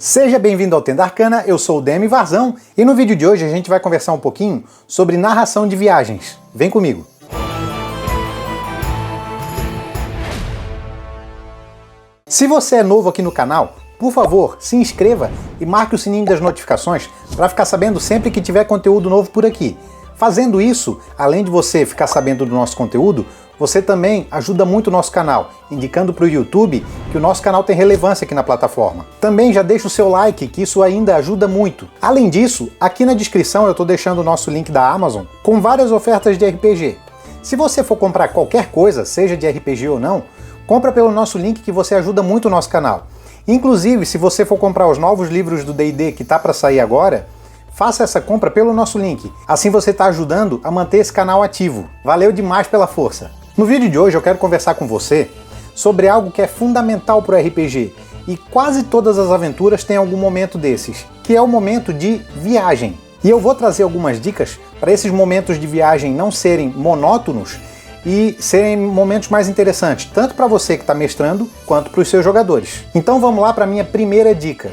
Seja bem-vindo ao Tenda Arcana, eu sou o Demi Varzão e no vídeo de hoje a gente vai conversar um pouquinho sobre narração de viagens. Vem comigo! Se você é novo aqui no canal, por favor, se inscreva e marque o sininho das notificações para ficar sabendo sempre que tiver conteúdo novo por aqui. Fazendo isso, além de você ficar sabendo do nosso conteúdo, você também ajuda muito o nosso canal, indicando para o YouTube que o nosso canal tem relevância aqui na plataforma. Também já deixa o seu like, que isso ainda ajuda muito. Além disso, aqui na descrição eu estou deixando o nosso link da Amazon com várias ofertas de RPG. Se você for comprar qualquer coisa, seja de RPG ou não, compra pelo nosso link que você ajuda muito o nosso canal. Inclusive, se você for comprar os novos livros do D&D que tá para sair agora, faça essa compra pelo nosso link. Assim você está ajudando a manter esse canal ativo. Valeu demais pela força! No vídeo de hoje eu quero conversar com você sobre algo que é fundamental para o RPG e quase todas as aventuras têm algum momento desses, que é o momento de viagem. E eu vou trazer algumas dicas para esses momentos de viagem não serem monótonos e serem momentos mais interessantes, tanto para você que está mestrando, quanto para os seus jogadores. Então vamos lá para a minha primeira dica.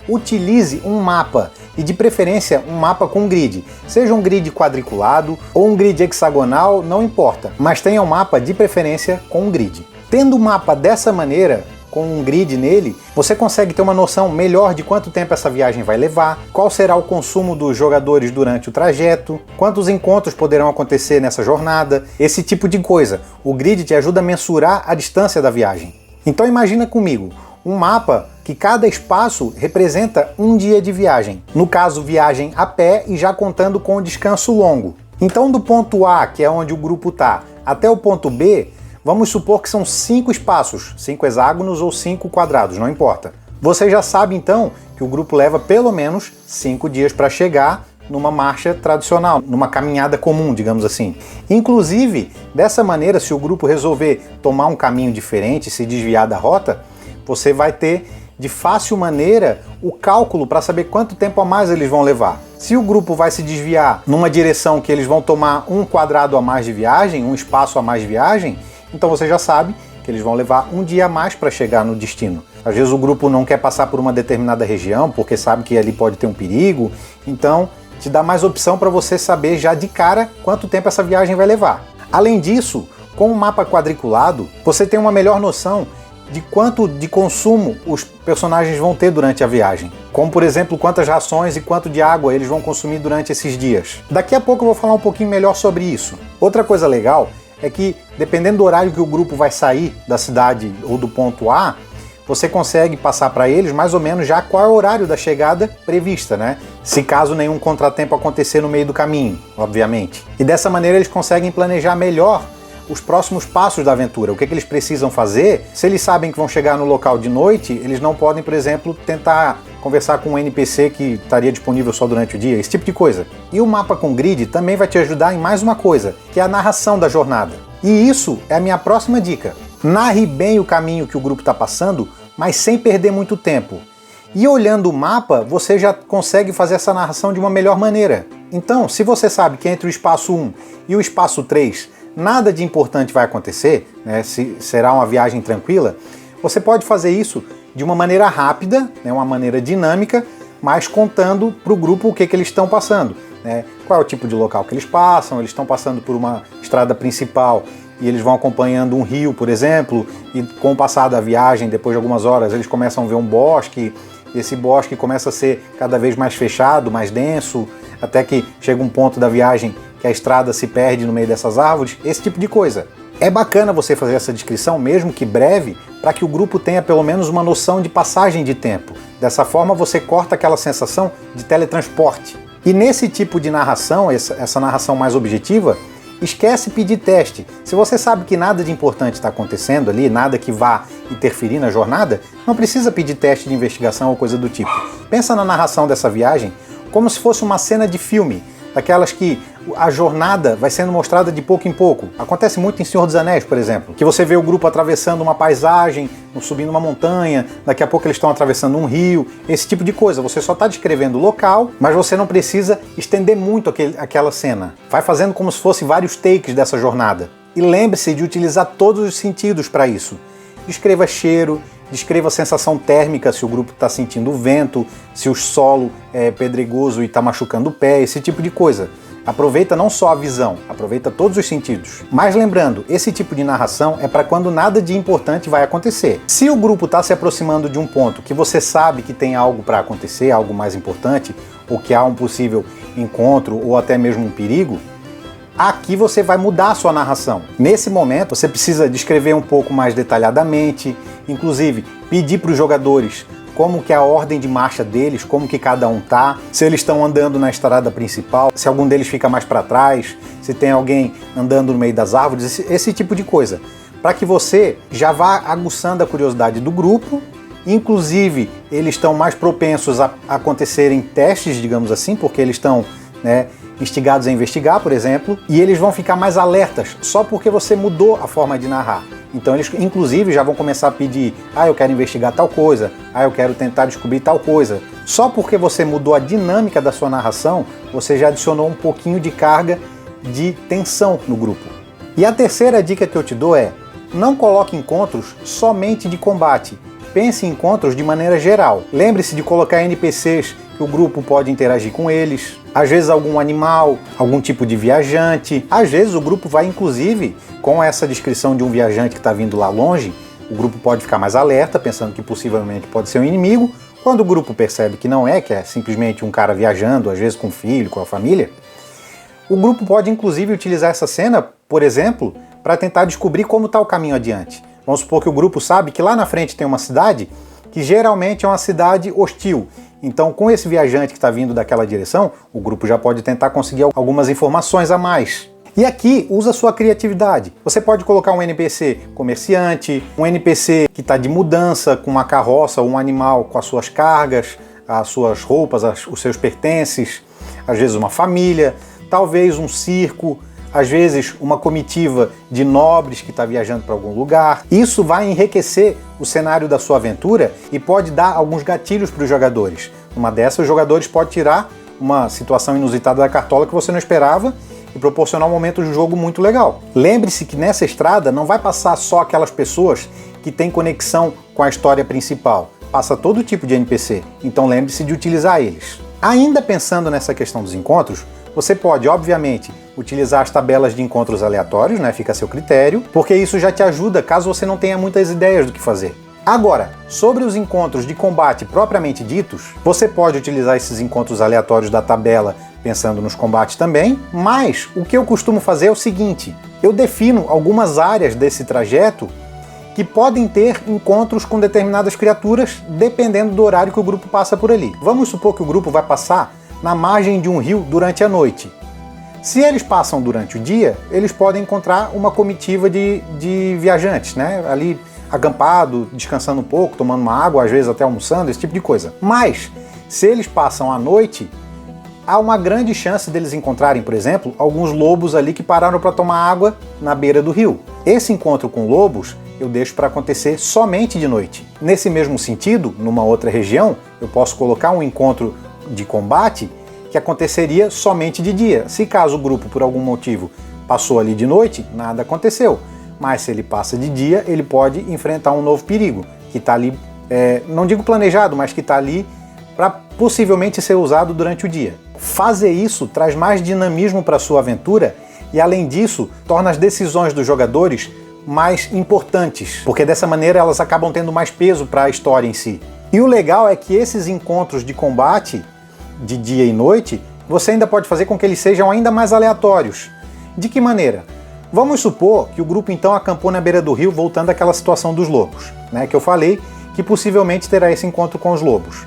Utilize um mapa, e de preferência um mapa com grid. Seja um grid quadriculado ou um grid hexagonal, não importa, mas tenha um mapa de preferência com um grid. Tendo o mapa dessa maneira, com um grid nele, você consegue ter uma noção melhor de quanto tempo essa viagem vai levar, qual será o consumo dos jogadores durante o trajeto, quantos encontros poderão acontecer nessa jornada, esse tipo de coisa. O grid te ajuda a mensurar a distância da viagem. Então imagina comigo, um mapa que cada espaço representa um dia de viagem. No caso, viagem a pé e já contando com o descanso longo. Então do ponto A, que é onde o grupo está, até o ponto B, vamos supor que são 5 espaços, 5 hexágonos ou 5 quadrados, não importa. Você já sabe então que o grupo leva pelo menos 5 dias para chegar numa marcha tradicional, numa caminhada comum, digamos assim. Inclusive, dessa maneira, se o grupo resolver tomar um caminho diferente, se desviar da rota, você vai ter de fácil maneira o cálculo para saber quanto tempo a mais eles vão levar. Se o grupo vai se desviar numa direção que eles vão tomar um quadrado a mais de viagem, um espaço a mais de viagem, então você já sabe que eles vão levar um dia a mais para chegar no destino. Às vezes o grupo não quer passar por uma determinada região porque sabe que ali pode ter um perigo, então te dá mais opção para você saber já de cara quanto tempo essa viagem vai levar. Além disso, com o mapa quadriculado, você tem uma melhor noção de quanto de consumo os personagens vão ter durante a viagem. Como, por exemplo, quantas rações e quanto de água eles vão consumir durante esses dias. Daqui a pouco eu vou falar um pouquinho melhor sobre isso. Outra coisa legal é que, dependendo do horário que o grupo vai sair da cidade ou do ponto A, você consegue passar para eles mais ou menos já qual é o horário da chegada prevista, né? Se caso nenhum contratempo acontecer no meio do caminho, obviamente. E dessa maneira eles conseguem planejar melhor os próximos passos da aventura, o que eles precisam fazer. Se eles sabem que vão chegar no local de noite, eles não podem, por exemplo, tentar conversar com um NPC que estaria disponível só durante o dia, esse tipo de coisa. E o mapa com grid também vai te ajudar em mais uma coisa, que é a narração da jornada. E isso é a minha próxima dica. Narre bem o caminho que o grupo está passando, mas sem perder muito tempo. E olhando o mapa, você já consegue fazer essa narração de uma melhor maneira. Então, se você sabe que entre o espaço 1 e o espaço 3 nada de importante vai acontecer, né, será uma viagem tranquila, você pode fazer isso de uma maneira rápida, né, uma maneira dinâmica, mas contando para o grupo o que eles estão passando. Né, qual é o tipo de local que eles passam, eles estão passando por uma estrada principal e eles vão acompanhando um rio, por exemplo, e com o passar da viagem, depois de algumas horas, eles começam a ver um bosque, e esse bosque começa a ser cada vez mais fechado, mais denso, até que chega um ponto da viagem que a estrada se perde no meio dessas árvores, esse tipo de coisa. É bacana você fazer essa descrição, mesmo que breve, para que o grupo tenha pelo menos uma noção de passagem de tempo. Dessa forma você corta aquela sensação de teletransporte. E nesse tipo de narração, essa narração mais objetiva, esquece pedir teste. Se você sabe que nada de importante está acontecendo ali, nada que vá interferir na jornada, não precisa pedir teste de investigação ou coisa do tipo. Pensa na narração dessa viagem como se fosse uma cena de filme, daquelas que a jornada vai sendo mostrada de pouco em pouco. Acontece muito em Senhor dos Anéis, por exemplo, que você vê o grupo atravessando uma paisagem, subindo uma montanha, daqui a pouco eles estão atravessando um rio, esse tipo de coisa. Você só está descrevendo o local, mas você não precisa estender muito aquela cena. Vai fazendo como se fosse vários takes dessa jornada. E lembre-se de utilizar todos os sentidos para isso. Descreva cheiro, descreva a sensação térmica, se o grupo está sentindo vento, se o solo é pedregoso e está machucando o pé, esse tipo de coisa. Aproveita não só a visão, aproveita todos os sentidos. Mas lembrando, esse tipo de narração é para quando nada de importante vai acontecer. Se o grupo está se aproximando de um ponto que você sabe que tem algo para acontecer, algo mais importante, ou que há um possível encontro ou até mesmo um perigo, aqui você vai mudar a sua narração. Nesse momento, você precisa descrever um pouco mais detalhadamente, inclusive pedir para os jogadores como que é a ordem de marcha deles, como que cada um tá, se eles estão andando na estrada principal, se algum deles fica mais para trás, se tem alguém andando no meio das árvores, esse tipo de coisa. Para que você já vá aguçando a curiosidade do grupo, inclusive eles estão mais propensos a acontecerem testes, digamos assim, porque eles estão, instigados a investigar, por exemplo, e eles vão ficar mais alertas só porque você mudou a forma de narrar. Então eles, inclusive, já vão começar a pedir: eu quero investigar tal coisa, eu quero tentar descobrir tal coisa. Só porque você mudou a dinâmica da sua narração, você já adicionou um pouquinho de carga de tensão no grupo. E a terceira dica que eu te dou é: não coloque encontros somente de combate. Pense em encontros de maneira geral. Lembre-se de colocar NPCs que o grupo pode interagir com eles, às vezes algum animal, algum tipo de viajante. Às vezes o grupo vai, inclusive, com essa descrição de um viajante que está vindo lá longe, o grupo pode ficar mais alerta, pensando que possivelmente pode ser um inimigo. Quando o grupo percebe que não é, que é simplesmente um cara viajando, às vezes com o filho, com a família, o grupo pode, inclusive, utilizar essa cena, por exemplo, para tentar descobrir como está o caminho adiante. Vamos supor que o grupo sabe que lá na frente tem uma cidade que geralmente é uma cidade hostil. Então, com esse viajante que está vindo daquela direção, o grupo já pode tentar conseguir algumas informações a mais. E aqui, usa sua criatividade. Você pode colocar um NPC comerciante, um NPC que está de mudança, com uma carroça ou um animal com as suas cargas, as suas roupas, os seus pertences, às vezes uma família, talvez um circo, às vezes uma comitiva de nobres que está viajando para algum lugar. Isso vai enriquecer o cenário da sua aventura e pode dar alguns gatilhos para os jogadores. Numa dessas, os jogadores podem tirar uma situação inusitada da cartola que você não esperava e proporcionar um momento de jogo muito legal. Lembre-se que nessa estrada não vai passar só aquelas pessoas que têm conexão com a história principal. Passa todo tipo de NPC, então lembre-se de utilizar eles. Ainda pensando nessa questão dos encontros, você pode, obviamente, utilizar as tabelas de encontros aleatórios, fica a seu critério, porque isso já te ajuda caso você não tenha muitas ideias do que fazer. Agora, sobre os encontros de combate propriamente ditos, você pode utilizar esses encontros aleatórios da tabela pensando nos combates também, mas o que eu costumo fazer é o seguinte: eu defino algumas áreas desse trajeto que podem ter encontros com determinadas criaturas dependendo do horário que o grupo passa por ali. Vamos supor que o grupo vai passar na margem de um rio durante a noite. Se eles passam durante o dia, eles podem encontrar uma comitiva de viajantes, ali acampado, descansando um pouco, tomando uma água, às vezes até almoçando, esse tipo de coisa. Mas, se eles passam à noite, há uma grande chance deles encontrarem, por exemplo, alguns lobos ali que pararam para tomar água na beira do rio. Esse encontro com lobos eu deixo para acontecer somente de noite. Nesse mesmo sentido, numa outra região, eu posso colocar um encontro de combate que aconteceria somente de dia. Se caso o grupo, por algum motivo, passou ali de noite, nada aconteceu. Mas se ele passa de dia, ele pode enfrentar um novo perigo, que está ali, não digo planejado, mas que está ali para possivelmente ser usado durante o dia. Fazer isso traz mais dinamismo para a sua aventura e, além disso, torna as decisões dos jogadores mais importantes, porque dessa maneira elas acabam tendo mais peso para a história em si. E o legal é que esses encontros de combate de dia e noite, você ainda pode fazer com que eles sejam ainda mais aleatórios. De que maneira? Vamos supor que o grupo então acampou na beira do rio, voltando àquela situação dos lobos, que eu falei que possivelmente terá esse encontro com os lobos.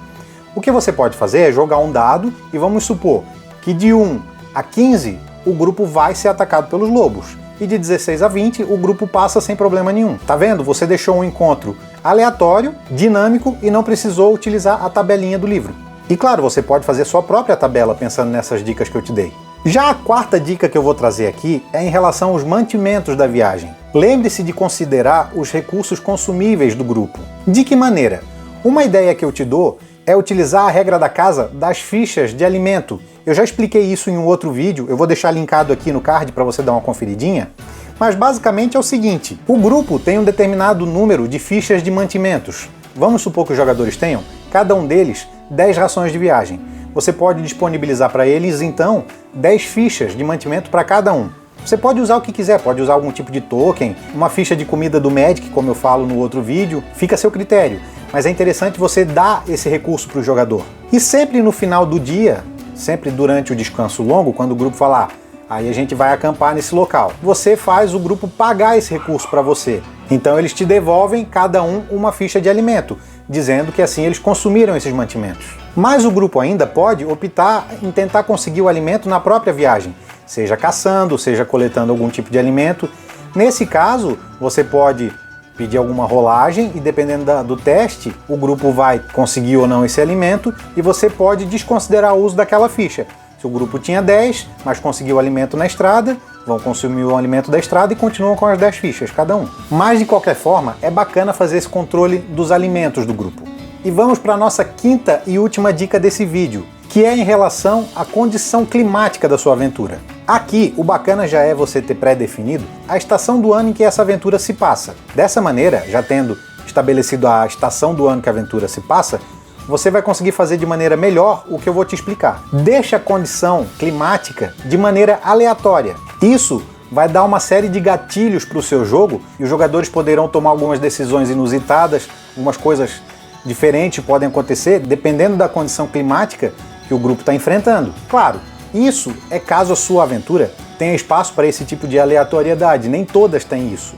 O que você pode fazer é jogar um dado e vamos supor que de 1 a 15 o grupo vai ser atacado pelos lobos e de 16 a 20 o grupo passa sem problema nenhum. Tá vendo? Você deixou um encontro aleatório, dinâmico e não precisou utilizar a tabelinha do livro. E claro, você pode fazer sua própria tabela pensando nessas dicas que eu te dei. Já a quarta dica que eu vou trazer aqui é em relação aos mantimentos da viagem. Lembre-se de considerar os recursos consumíveis do grupo. De que maneira? Uma ideia que eu te dou é utilizar a regra da casa das fichas de alimento. Eu já expliquei isso em um outro vídeo, eu vou deixar linkado aqui no card para você dar uma conferidinha. Mas basicamente é o seguinte: o grupo tem um determinado número de fichas de mantimentos. Vamos supor que os jogadores tenham, cada um deles, 10 rações de viagem. Você pode disponibilizar para eles, então, 10 fichas de mantimento para cada um. Você pode usar o que quiser, pode usar algum tipo de token, uma ficha de comida do Magic, como eu falo no outro vídeo, fica a seu critério. Mas é interessante você dar esse recurso para o jogador. E sempre no final do dia, sempre durante o descanso longo, quando o grupo falar, aí a gente vai acampar nesse local, você faz o grupo pagar esse recurso para você. Então eles te devolvem cada um uma ficha de alimento, dizendo que assim eles consumiram esses mantimentos. Mas o grupo ainda pode optar em tentar conseguir o alimento na própria viagem, seja caçando, seja coletando algum tipo de alimento. Nesse caso, você pode pedir alguma rolagem e dependendo do teste, o grupo vai conseguir ou não esse alimento e você pode desconsiderar o uso daquela ficha. Se o grupo tinha 10, mas conseguiu o alimento na estrada, vão consumir o alimento da estrada e continuam com as 10 fichas cada um. Mas de qualquer forma, é bacana fazer esse controle dos alimentos do grupo. E vamos para a nossa quinta e última dica desse vídeo, que é em relação à condição climática da sua aventura. Aqui, o bacana já é você ter pré-definido a estação do ano em que essa aventura se passa. Dessa maneira, já tendo estabelecido a estação do ano que a aventura se passa, você vai conseguir fazer de maneira melhor o que eu vou te explicar. Deixa a condição climática de maneira aleatória. Isso vai dar uma série de gatilhos para o seu jogo e os jogadores poderão tomar algumas decisões inusitadas, algumas coisas diferentes podem acontecer dependendo da condição climática que o grupo está enfrentando. Claro, isso é caso a sua aventura tenha espaço para esse tipo de aleatoriedade, nem todas têm isso.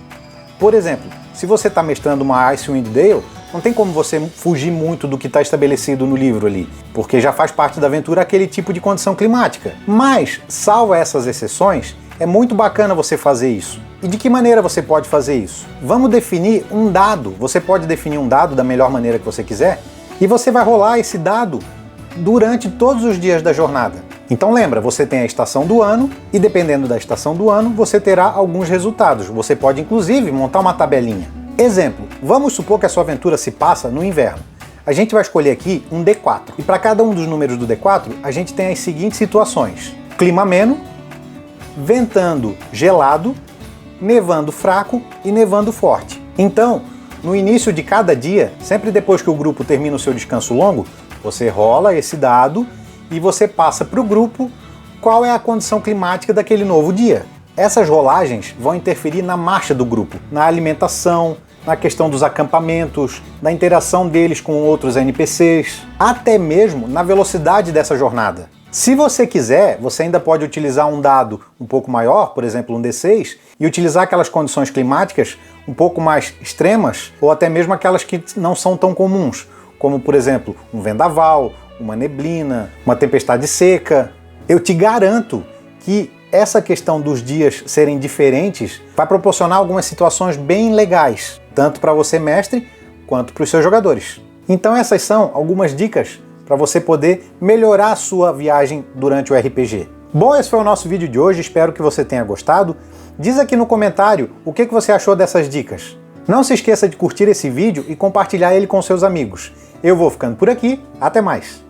Por exemplo, se você está mestrando uma Icewind Dale, não tem como você fugir muito do que está estabelecido no livro ali, porque já faz parte da aventura aquele tipo de condição climática. Mas, salvo essas exceções, é muito bacana você fazer isso. E de que maneira você pode fazer isso? Vamos definir um dado. Você pode definir um dado da melhor maneira que você quiser, e você vai rolar esse dado durante todos os dias da jornada. Então lembra, você tem a estação do ano, e dependendo da estação do ano, você terá alguns resultados. Você pode inclusive montar uma tabelinha. Exemplo, vamos supor que a sua aventura se passa no inverno. A gente vai escolher aqui um D4. E para cada um dos números do D4, a gente tem as seguintes situações: clima ameno, ventando gelado, nevando fraco e nevando forte. Então, no início de cada dia, sempre depois que o grupo termina o seu descanso longo, você rola esse dado e você passa para o grupo qual é a condição climática daquele novo dia. Essas rolagens vão interferir na marcha do grupo, na alimentação, na questão dos acampamentos, da interação deles com outros NPCs, até mesmo na velocidade dessa jornada. Se você quiser, você ainda pode utilizar um dado um pouco maior, por exemplo um D6, e utilizar aquelas condições climáticas um pouco mais extremas, ou até mesmo aquelas que não são tão comuns, como por exemplo um vendaval, uma neblina, uma tempestade seca. Eu te garanto que essa questão dos dias serem diferentes vai proporcionar algumas situações bem legais, tanto para você mestre, quanto para os seus jogadores. Então essas são algumas dicas para você poder melhorar a sua viagem durante o RPG. Bom, esse foi o nosso vídeo de hoje, espero que você tenha gostado. Diz aqui no comentário o que você achou dessas dicas. Não se esqueça de curtir esse vídeo e compartilhar ele com seus amigos. Eu vou ficando por aqui, até mais!